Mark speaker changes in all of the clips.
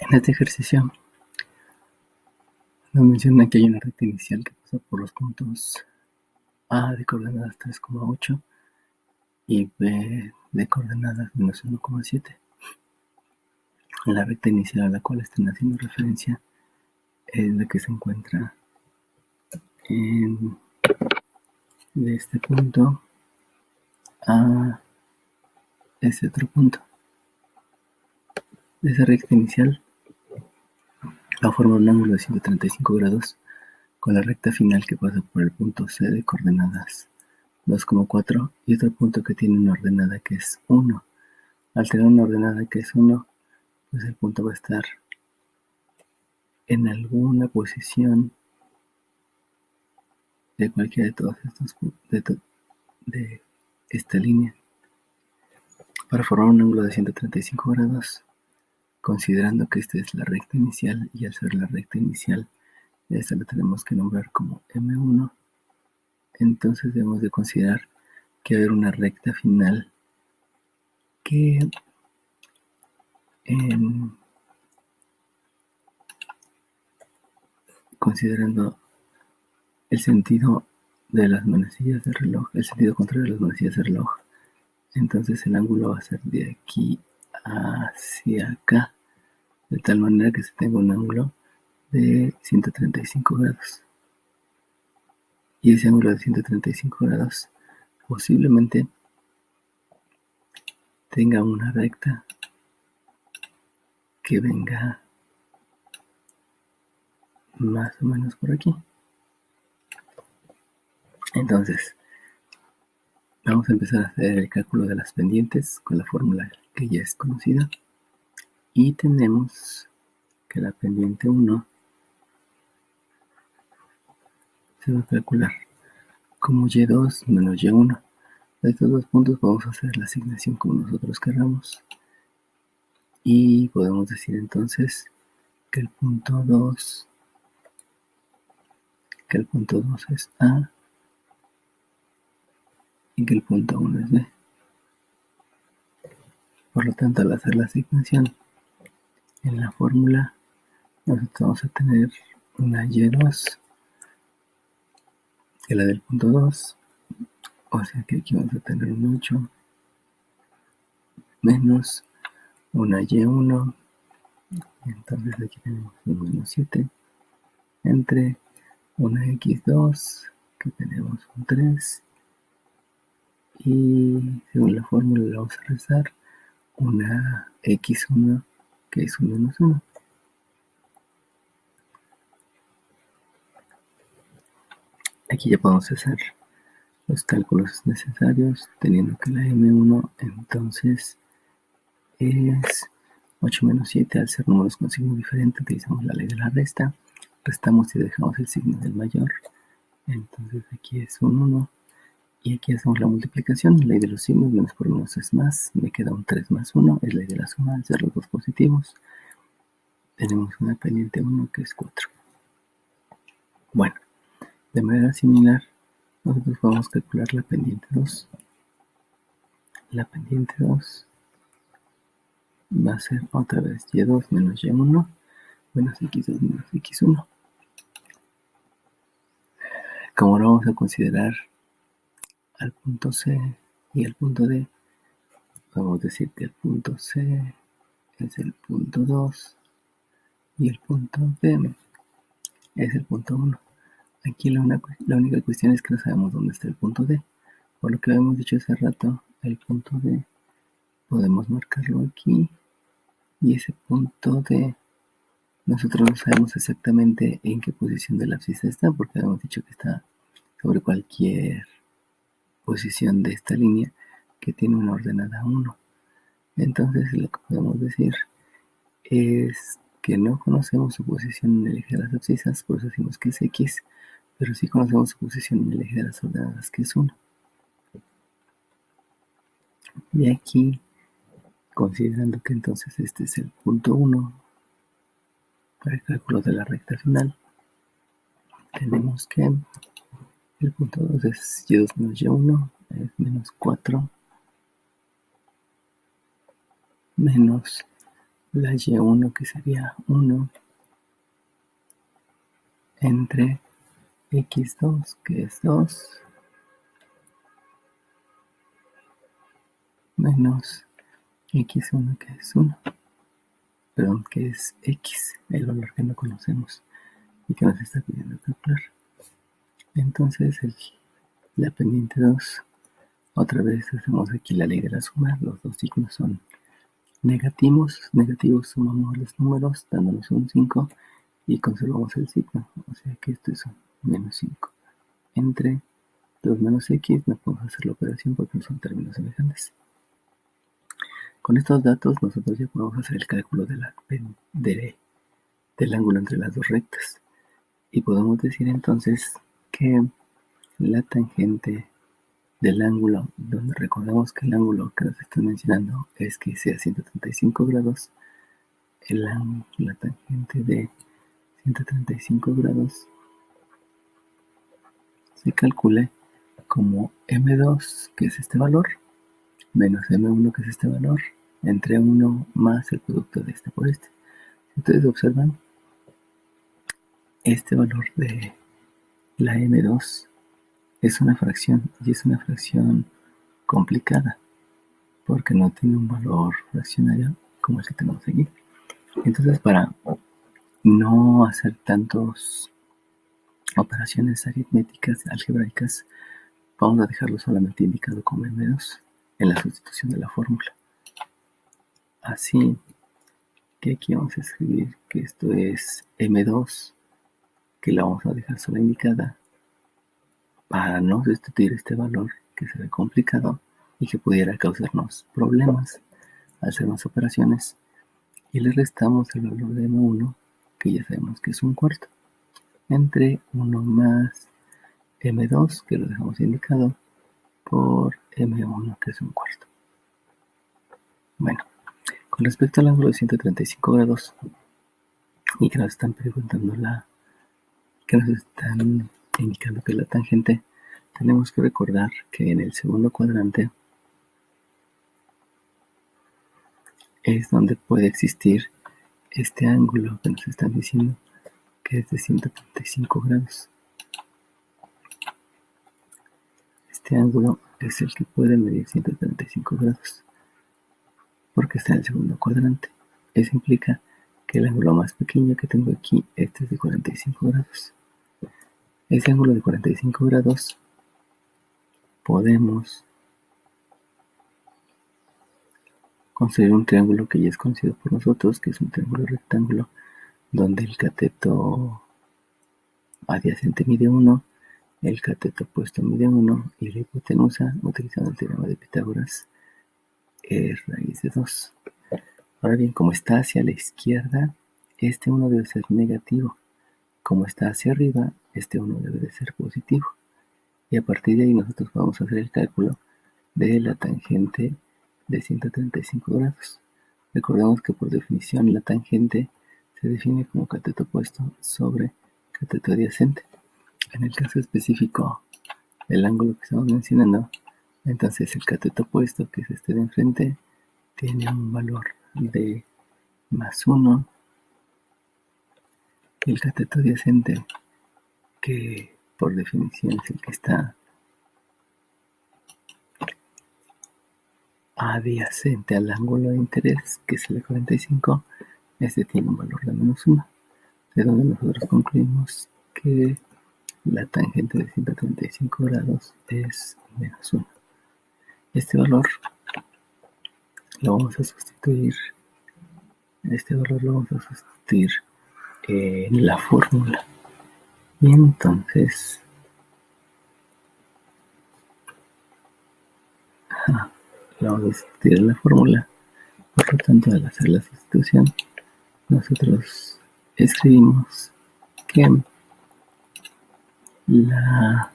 Speaker 1: En este ejercicio nos menciona que hay una recta inicial que pasa por los puntos A de coordenadas 3,8 y B de coordenadas menos 1,7. La recta inicial a la cual están haciendo referencia es la que se encuentra de este punto a este otro punto. Esa recta inicial va a formar un ángulo de 135 grados con la recta final que pasa por el punto C de coordenadas 2,4 y otro punto que tiene una ordenada que es 1. Al tener una ordenada que es 1, pues el punto va a estar en alguna posición de cualquiera de todos estos de esta línea para formar un ángulo de 135 grados, considerando que esta es la recta inicial y al ser la recta inicial esta la tenemos que nombrar como M1. Entonces debemos de considerar que va a haber una recta final que considerando el sentido de las manecillas del reloj, el sentido contrario de las manecillas del reloj, entonces el ángulo va a ser de aquí hacia acá, de tal manera que se tenga un ángulo de 135 grados. Y ese ángulo de 135 grados posiblemente tenga una recta que venga más o menos por aquí. Entonces, vamos a empezar a hacer el cálculo de las pendientes con la fórmula que ya es conocida. Y tenemos que la pendiente 1 se va a calcular como y2 menos y1. De estos dos puntos vamos a hacer la asignación como nosotros queramos. Y podemos decir entonces que el punto 2 es A y que el punto 1 es B. Por lo tanto, al hacer la asignación en la fórmula, nosotros vamos a tener una y2 que la del punto 2, o sea que aquí vamos a tener un 8 menos una y1, entonces aquí tenemos un menos 7 entre una x2 que tenemos un 3 y según la fórmula la vamos a restar una x1 que es un menos 1. Aquí ya podemos hacer los cálculos necesarios teniendo que la m1 entonces es 8 menos 7. Al ser números con signo diferente utilizamos la ley de la resta, restamos y dejamos el signo del mayor, entonces aquí es un 1 y aquí hacemos la multiplicación, ley de los signos, menos por menos es más, me queda un 3 más 1, es ley de la suma, al ser los dos positivos tenemos una pendiente 1 que es 4. Bueno, de manera similar nosotros podemos calcular la pendiente 2. La pendiente 2 va a ser otra vez y2 menos y1 menos x2 menos x1. Como ahora vamos a considerar al punto C y el punto D, podemos decir que el punto C es el punto 2 y el punto D es el punto 1. Aquí la única cuestión es que no sabemos dónde está el punto D. Por lo que habíamos dicho hace rato, el punto D podemos marcarlo aquí y ese punto D nosotros no sabemos exactamente en qué posición de la abscisa está, porque habíamos dicho que está sobre cualquier posición de esta línea que tiene una ordenada 1. Entonces lo que podemos decir es que no conocemos su posición en el eje de las abscisas, por eso decimos que es X, pero sí conocemos su posición en el eje de las ordenadas, que es 1. Y aquí, considerando que entonces este es el punto 1 para el cálculo de la recta final, tenemos que el punto 2 es y2 menos y1, es menos 4 menos la y1 que sería 1 entre x2 que es 2 menos x1 que es 1, perdón, que es x, el valor que no conocemos y que nos está pidiendo calcular. Entonces la pendiente 2, otra vez hacemos aquí la ley de la suma, los dos signos son negativos, sumamos los números dándonos un 5 y conservamos el signo, o sea que esto es un menos 5. Entre 2 menos x no podemos hacer la operación porque no son términos semejantes. Con estos datos nosotros ya podemos hacer el cálculo del ángulo entre las dos rectas y podemos decir entonces que la tangente del ángulo, donde recordamos que el ángulo que nos están mencionando es que sea 135 grados, la tangente de 135 grados se calcule como m2, que es este valor, menos m1, que es este valor, entre 1 más el producto de este por este. Si ustedes observan, este valor de la m2 es una fracción y es una fracción complicada porque no tiene un valor fraccionario como el que tenemos aquí. Entonces, para no hacer tantas operaciones aritméticas, algebraicas, vamos a dejarlo solamente indicado como m2 en la sustitución de la fórmula. Así que aquí vamos a escribir que esto es m2, que la vamos a dejar sola indicada para no sustituir este valor que se ve complicado y que pudiera causarnos problemas al hacer más operaciones, y le restamos el valor de m1, que ya sabemos que es un cuarto, entre 1 más m2, que lo dejamos indicado, por m1, que es un cuarto. Bueno, con respecto al ángulo de 135 grados y que nos están preguntando que nos están indicando que es la tangente, tenemos que recordar que en el segundo cuadrante es donde puede existir este ángulo que nos están diciendo que es de 135 grados. Este ángulo es el que puede medir 135 grados porque está en el segundo cuadrante. Eso implica que el ángulo más pequeño que tengo aquí, este es de 45 grados. Ese ángulo de 45 grados podemos construir un triángulo que ya es conocido por nosotros, que es un triángulo rectángulo, donde el cateto adyacente mide 1, el cateto opuesto mide 1 y la hipotenusa, utilizando el teorema de Pitágoras, es raíz de 2. Ahora bien, como está hacia la izquierda, este 1 debe ser negativo. Como está hacia arriba, este 1 debe de ser positivo. Y a partir de ahí nosotros vamos a hacer el cálculo de la tangente de 135 grados. Recordemos que por definición la tangente se define como cateto opuesto sobre cateto adyacente. En el caso específico del ángulo que estamos mencionando, entonces el cateto opuesto, que es este de enfrente, tiene un valor de más 1. Y el cateto adyacente, que por definición es el que está adyacente al ángulo de interés, que es el de 45, este tiene un valor de menos 1, de donde nosotros concluimos que la tangente de 135 grados es menos 1. Este valor lo vamos a sustituir, en la fórmula. Y entonces, lo vamos a sustituir en la fórmula. Por lo tanto, al hacer la sustitución, nosotros escribimos que la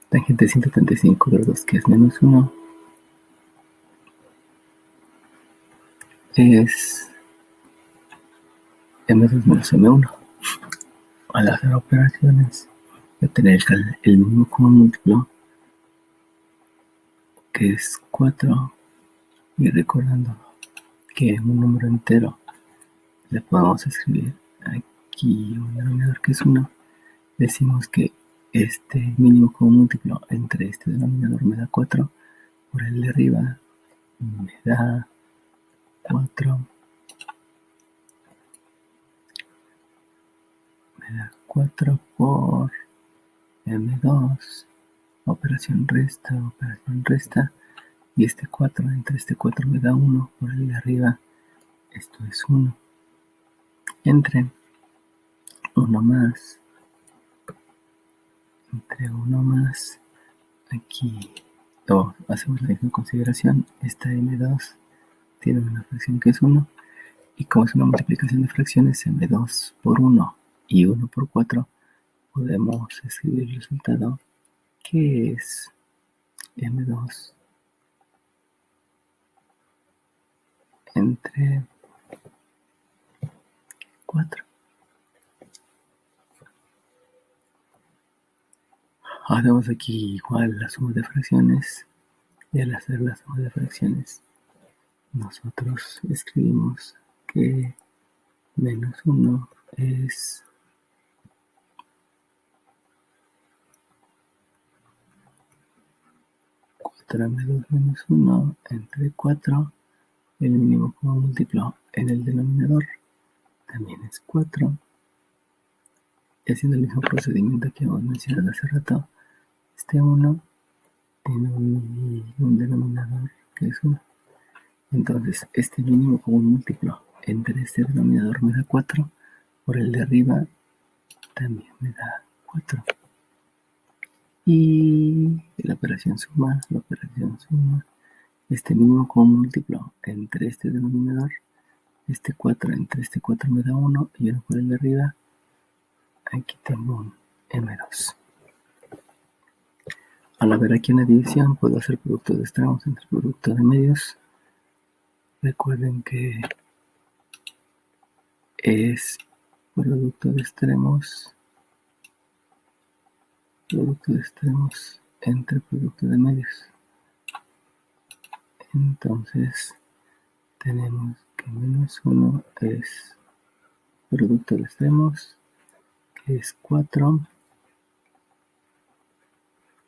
Speaker 1: tangente de 135 grados, que es menos 1, es m2 menos m1. Al hacer operaciones, voy a tener el mínimo común múltiplo, que es 4, y recordando que un número entero le podemos escribir aquí un denominador que es 1. Decimos que este mínimo común múltiplo entre este denominador me da 4, por el de arriba me da 4, por M2, operación resta, y este 4, entre este 4 me da 1, por el de arriba esto es 1, entre 1 más, aquí hacemos la misma consideración. Esta M2 tiene una fracción que es 1, y como es una multiplicación de fracciones, M2 por 1 y 1 por 4, podemos escribir el resultado, que es M2 entre 4. Hacemos aquí igual la suma de fracciones, y al hacer la suma de fracciones nosotros escribimos que menos 1 es 4m2 menos 1 entre 4, el mínimo común múltiplo en el denominador también es 4, y haciendo el mismo procedimiento que hemos mencionado hace rato, este 1 tiene un denominador que es 1. Entonces, este mínimo común múltiplo entre este denominador me da 4, por el de arriba también me da 4. Y la operación suma, este mínimo común múltiplo entre este denominador, este 4 entre este 4 me da 1, y 1 por el de arriba, aquí tengo un M2. Al haber aquí una división, puedo hacer producto de extremos entre producto de medios. Recuerden que es producto de extremos entre producto de medios. Entonces tenemos que menos 1 es producto de extremos, que es 4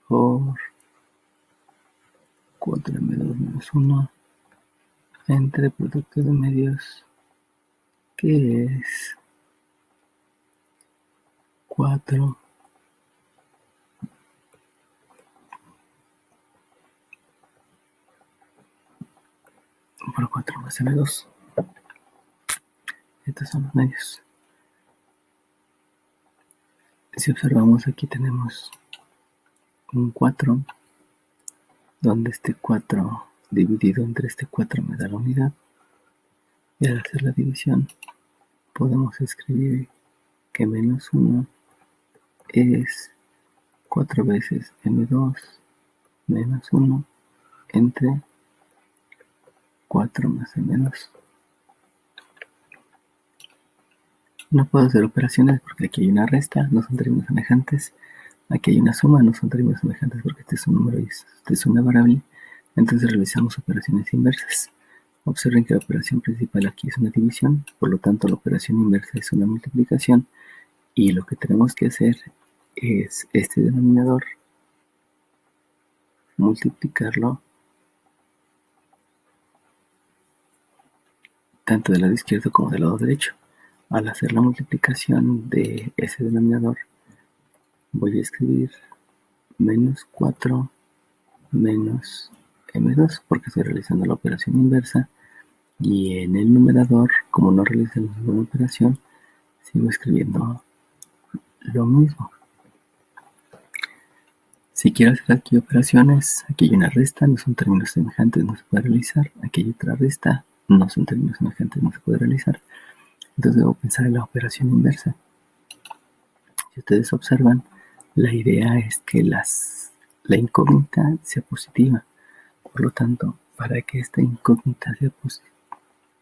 Speaker 1: por 4m2 menos 1 entre producto de medios, que es 4 por 4 más m2. Estos son los medios. Si observamos, aquí tenemos un 4, donde este 4 dividido entre este 4 me da la unidad, y al hacer la división podemos escribir que menos 1 es 4 veces m2 menos 1 entre 4 más m2. No puedo hacer operaciones porque aquí hay una resta, no son términos semejantes. Aquí hay una suma, no son términos semejantes porque este es un número y este es una variable. Entonces realizamos operaciones inversas. Observen que la operación principal aquí es una división, por lo tanto la operación inversa es una multiplicación, y lo que tenemos que hacer es este denominador multiplicarlo tanto del lado izquierdo como del lado derecho. Al hacer la multiplicación de ese denominador, voy a escribir menos 4 menos m2 porque estoy realizando la operación inversa, y en el numerador, como no realicé la misma operación, sigo escribiendo lo mismo. Si quiero hacer aquí operaciones, aquí hay una resta, no son términos semejantes, no se puede realizar. Aquí hay otra resta, no son términos semejantes, no se puede realizar. Entonces debo pensar en la operación inversa. Si ustedes observan, la idea es que la incógnita sea positiva. Por lo tanto, para que esta incógnita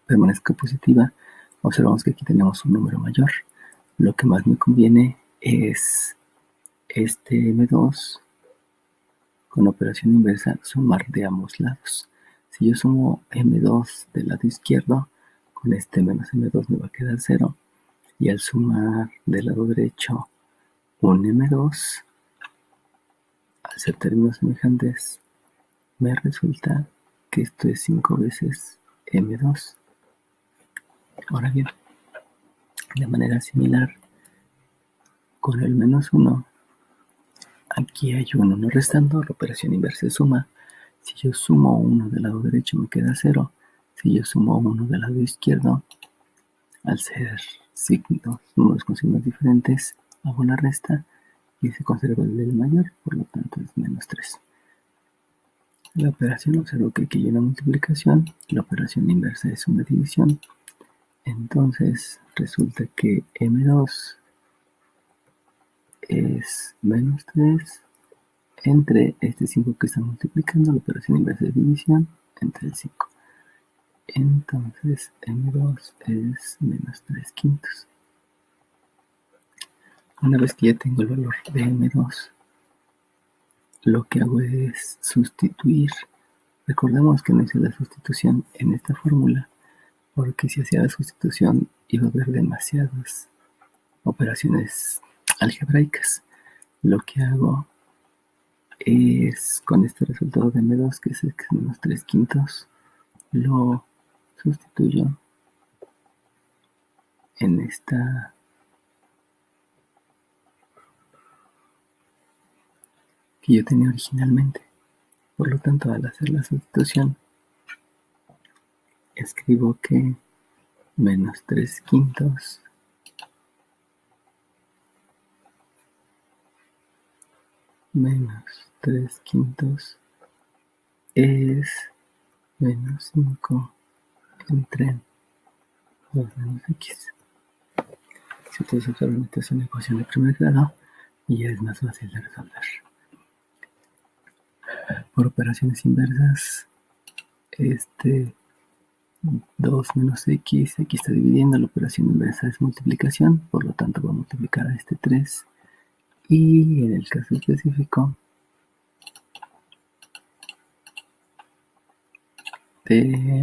Speaker 1: permanezca positiva, observamos que aquí tenemos un número mayor. Lo que más me conviene es este M2 con operación inversa sumar de ambos lados. Si yo sumo M2 del lado izquierdo con este menos M2 me va a quedar 0. Y al sumar del lado derecho un M2, al ser términos semejantes, me resulta que esto es 5 veces M2. Ahora bien, de manera similar, con el menos 1, aquí hay un 1 restando, la operación inversa es suma. Si yo sumo 1 del lado derecho me queda 0. Si yo sumo 1 del lado izquierdo, al ser números con signos diferentes, hago la resta y se conserva el del mayor, por lo tanto es menos 3. La operación, observo que aquí hay una multiplicación, la operación inversa es una división. Entonces resulta que M2 es menos 3 entre este 5 que está multiplicando, la operación inversa es división, entre el 5. Entonces M2 es menos 3 quintos. Una vez que ya tengo el valor de M2, lo que hago es sustituir. Recordemos que no hice la sustitución en esta fórmula, porque si hacía la sustitución iba a haber demasiadas operaciones algebraicas. Lo que hago es, con este resultado de M2, que es menos 3 quintos, lo sustituyo en esta que yo tenía originalmente. Por lo tanto, al hacer la sustitución, escribo que menos 3 quintos menos 3 quintos es menos 5 entre 2 menos x. Si ustedes observan, esta es una ecuación de primer grado y ya es más fácil de resolver. Por operaciones inversas, 2 menos x, aquí está dividiendo, la operación inversa es multiplicación, por lo tanto va a multiplicar a este 3. Y en el caso específico de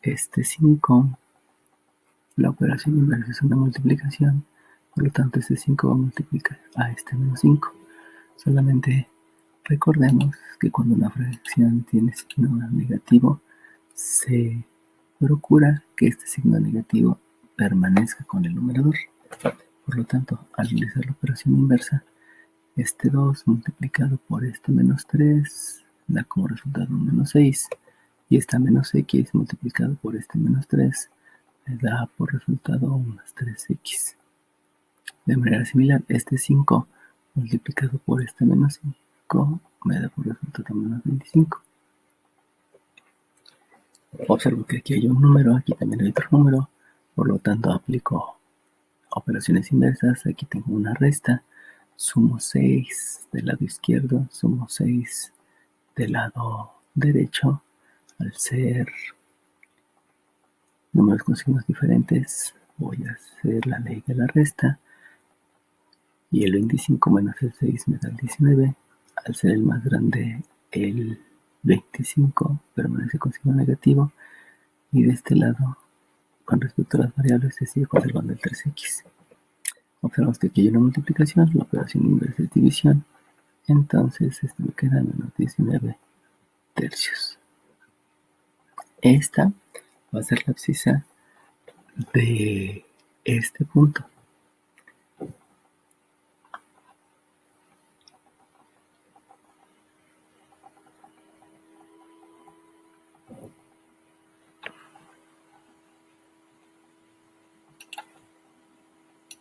Speaker 1: este 5, la operación inversa es una multiplicación, por lo tanto este 5 va a multiplicar a este menos 5. Solamente recordemos que cuando una fracción tiene signo negativo, se procura que este signo negativo permanezca con el numerador. Por lo tanto, al realizar la operación inversa, este 2 multiplicado por este menos 3 da como resultado un menos 6. Y esta menos x multiplicado por este menos 3 me da por resultado un más 3x. De manera similar, este 5 multiplicado por este menos 5 me da por resultado menos 25. Observo que aquí hay un número, aquí también hay otro número, por lo tanto aplico operaciones inversas. Aquí tengo una resta, sumo 6 del lado izquierdo, sumo 6 del lado derecho. Al ser números con signos diferentes, voy a hacer la ley de la resta. Y el 25 menos el 6 me da el 19. Al ser el más grande, el 25 permanece con signo negativo. Y de este lado, con respecto a las variables, se sigue conservando el 3x. Observamos que aquí hay una multiplicación, la operación inversa es división. Entonces, esto me queda menos 19 tercios. Esta va a ser la abscisa de este punto.